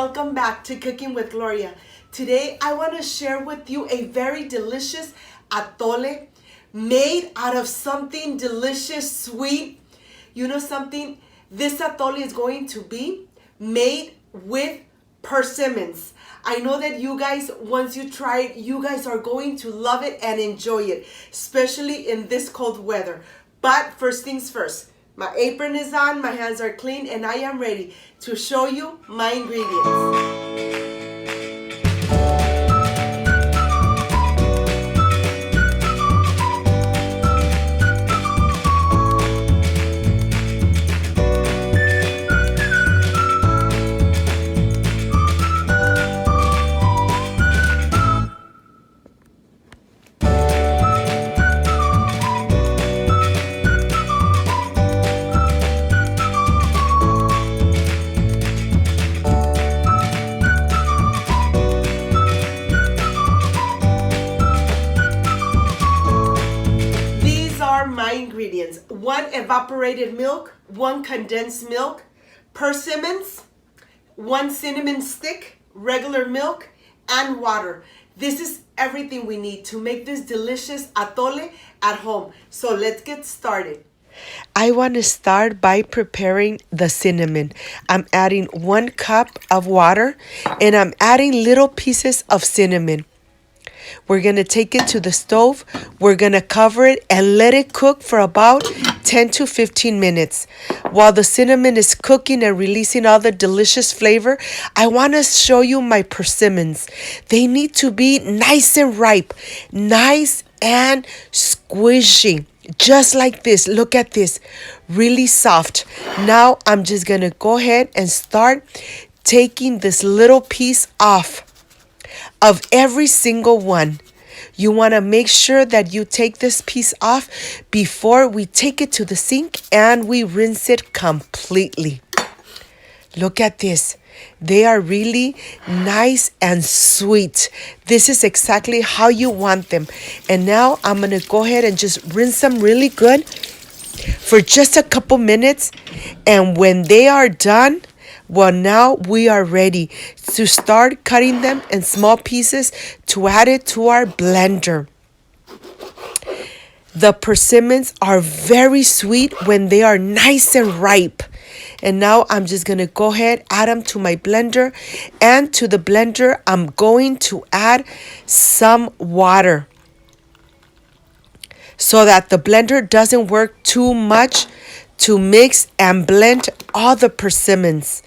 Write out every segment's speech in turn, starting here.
welcome back to Cooking with Gloria. Today I want to share with you a very delicious atole made out of something delicious, sweet. You know something? This atole is going to be made with persimmons. I know that you guys, once you try it, you guys are going to love it and enjoy it, especially in this cold weather. But first things first, my apron is on, my hands are clean, and I am ready to show you my ingredients. My ingredients: 1 evaporated milk, 1 condensed milk, persimmons, 1 cinnamon stick, regular milk, and water. This is everything we need to make this delicious atole at home. So let's get started. I want to start by preparing the cinnamon. I'm adding 1 cup of water and I'm adding little pieces of cinnamon. We're going to take it to the stove. We're going to cover it and let it cook for about 10 to 15 minutes. While the cinnamon is cooking and releasing all the delicious flavor, I want to show you my persimmons. They need to be nice and ripe, nice and squishy. Just like this. Look at this. Really soft. Now I'm just going to go ahead and start taking this little piece off of every single one. You want to make sure that you take this piece off before we take it to the sink and we rinse it completely. Look at this. They are really nice and sweet. This is exactly how you want them. And now I'm going to go ahead and just rinse them really good for just a couple minutes. And when they are done, well, now we are ready to start cutting them in small pieces to add it to our blender. The persimmons are very sweet when they are nice and ripe. And now I'm just going to go ahead, add them to my blender. And to the blender, I'm going to add some water so that the blender doesn't work too much to mix and blend all the persimmons.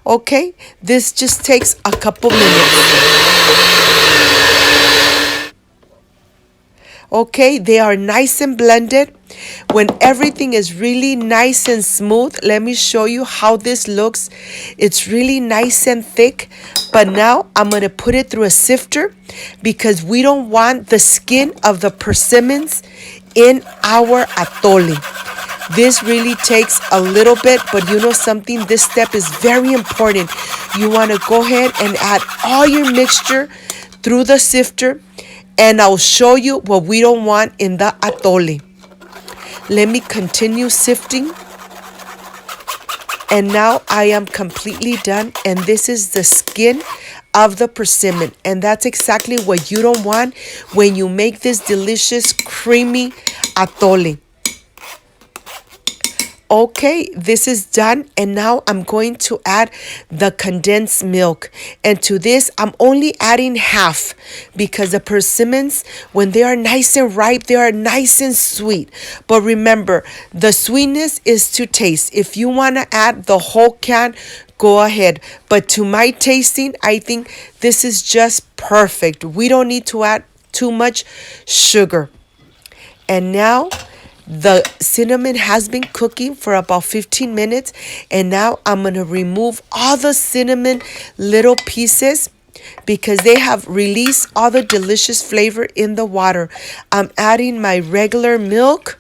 Okay, this just takes a couple minutes. Okay, they are nice and blended. When everything is really nice and smooth, let me show you how this looks. It's really nice and thick, but now I'm going to put it through a sifter because we don't want the skin of the persimmons in our atole. This really takes a little bit, but you know something? This step is very important. You want to go ahead and add all your mixture through the sifter, and I'll show you what we don't want in the atole. Let me continue sifting. And now I am completely done, and this is the skin of the persimmon. And that's exactly what you don't want when you make this delicious, creamy atole. Okay, this is done, and now I'm going to add the condensed milk. And to this, I'm only adding half because the persimmons, when they are nice and ripe, they are nice and sweet. But remember, the sweetness is to taste. If you want to add the whole can, go ahead. But to my tasting, I think this is just perfect. We don't need to add too much sugar. And now the cinnamon has been cooking for about 15 minutes, and now I'm going to remove all the cinnamon little pieces because they have released all the delicious flavor in the water. I'm adding my regular milk,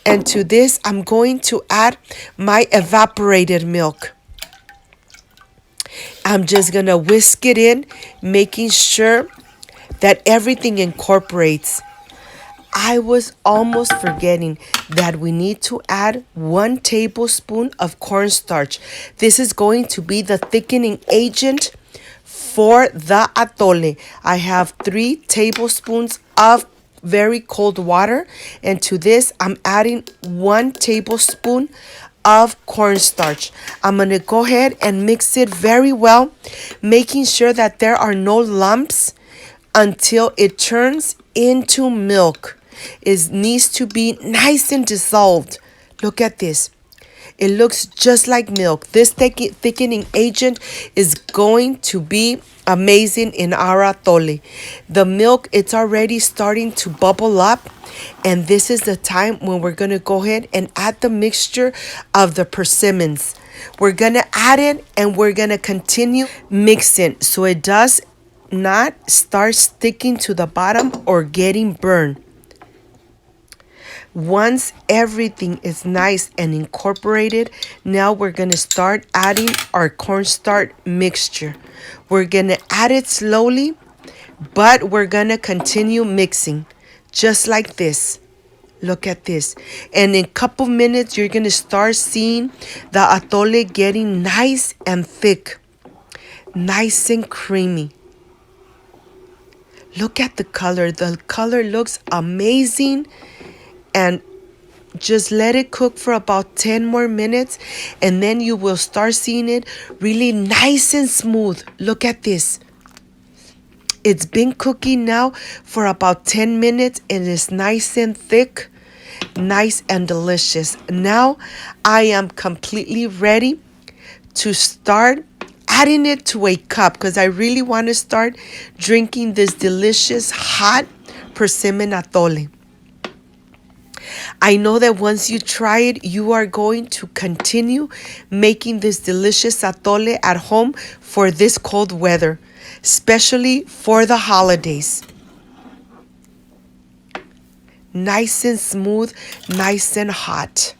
and to this I'm going to add my evaporated milk. I'm just going to whisk it in, making sure that everything incorporates. I was almost forgetting that we need to add 1 tablespoon of cornstarch. This is going to be the thickening agent for the atole. I have 3 tablespoons of very cold water, and to this I'm adding 1 tablespoon of cornstarch. I'm going to go ahead and mix it very well, making sure that there are no lumps until it turns into milk. It needs to be nice and dissolved. Look at this. It looks just like milk. This thickening agent is going to be amazing in our atole. The milk, it's already starting to bubble up, and this is the time when we're going to go ahead and add the mixture of the persimmons. We're going to add it, and we're going to continue mixing so it does not start sticking to the bottom or getting burned. Once everything is nice and incorporated, now we're going to start adding our cornstarch mixture. We're going to add it slowly, but we're going to continue mixing just like this. Look at this. And in a couple minutes, you're going to start seeing the atole getting nice and thick, nice and creamy. Look at the color. The color looks amazing. And just let it cook for about 10 more minutes, and then you will start seeing it really nice and smooth. Look at this. It's been cooking now for about 10 minutes and it's nice and thick, nice and delicious. Now I am completely ready to start adding it to a cup because I really want to start drinking this delicious hot persimmon atole. I know that once you try it, you are going to continue making this delicious atole at home for this cold weather, especially for the holidays. Nice and smooth, nice and hot.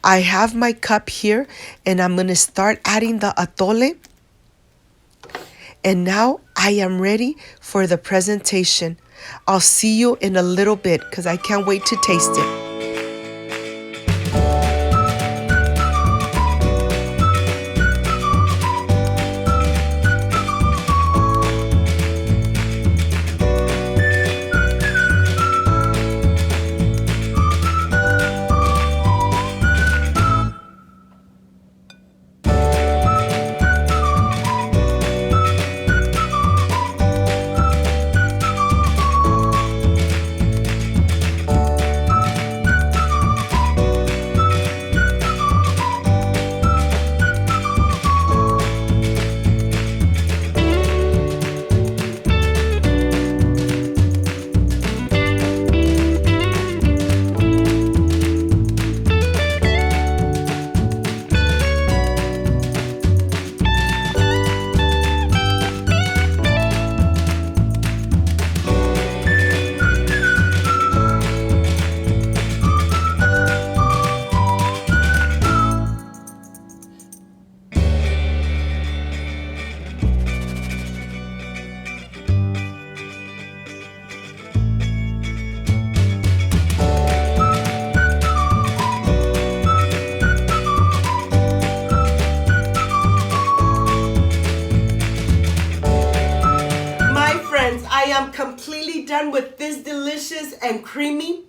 I have my cup here and I'm going to start adding the atole. And now I am ready for the presentation. I'll see you in a little bit because I can't wait to taste it. I am completely done with this delicious and creamy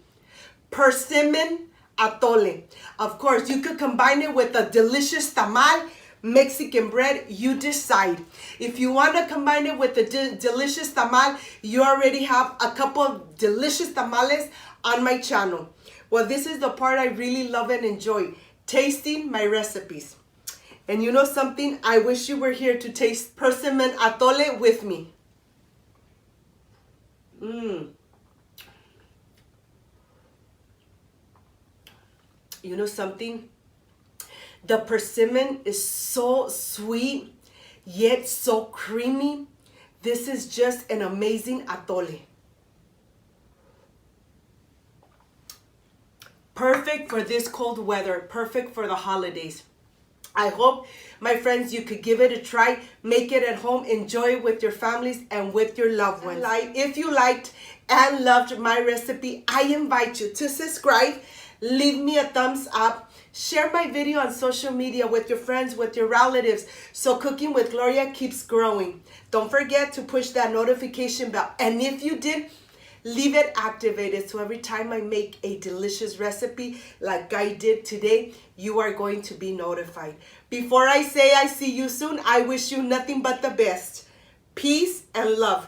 persimmon atole. Of course, you could combine it with a delicious tamal, Mexican bread, you decide. If you want to combine it with a delicious tamal, you already have a couple of delicious tamales on my channel. Well, this is the part I really love and enjoy, tasting my recipes. And you know something? I wish you were here to taste persimmon atole with me. You know something? The persimmon is so sweet, yet so creamy. This is just an amazing atole. Perfect for this cold weather, perfect for the holidays. I hope, my friends, you could give it a try. Make it at home. Enjoy it with your families and with your loved ones. If you liked and loved my recipe, I invite you to subscribe. Leave me a thumbs up. Share my video on social media with your friends, with your relatives, so Cooking with Gloria keeps growing. Don't forget to push that notification bell. And if you did, leave it activated so every time I make a delicious recipe like I did today, you are going to be notified. Before I say I see you soon, I wish you nothing but the best. Peace and love.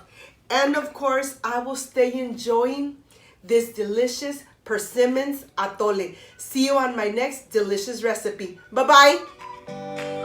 And of course, I will stay enjoying this delicious Persimmons Atole. See you on my next delicious recipe. Bye-bye.